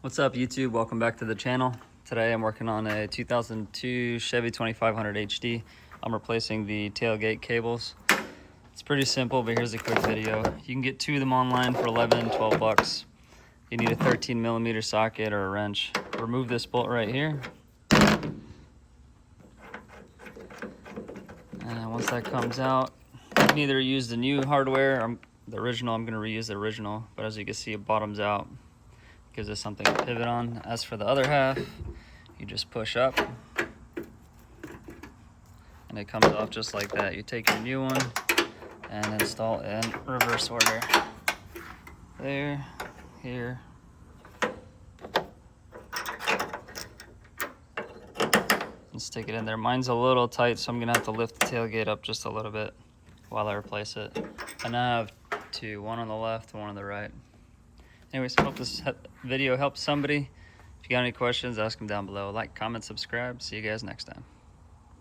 What's up YouTube? Welcome back to the channel. Today I'm working on a 2002 Chevy 2500HD. I'm replacing the tailgate cables. It's pretty simple, but here's a quick video. You can get two of them online for 12 bucks. You need a 13mm socket or a wrench. Remove this bolt right here. And once that comes out, you can either use the new hardware or the original. I'm going to reuse the original, but as you can see, it bottoms out. Gives us something to pivot on. As for the other half, you just push up and it comes off just like that. You take your new one and install in reverse order. There, here. And stick it in there. Mine's a little tight, so I'm gonna have to lift the tailgate up just a little bit while I replace it. And I have two, one on the left and one on the right. Anyways, hope this video helps somebody. If you got any questions, ask them down below. Like, comment, subscribe. See you guys next time.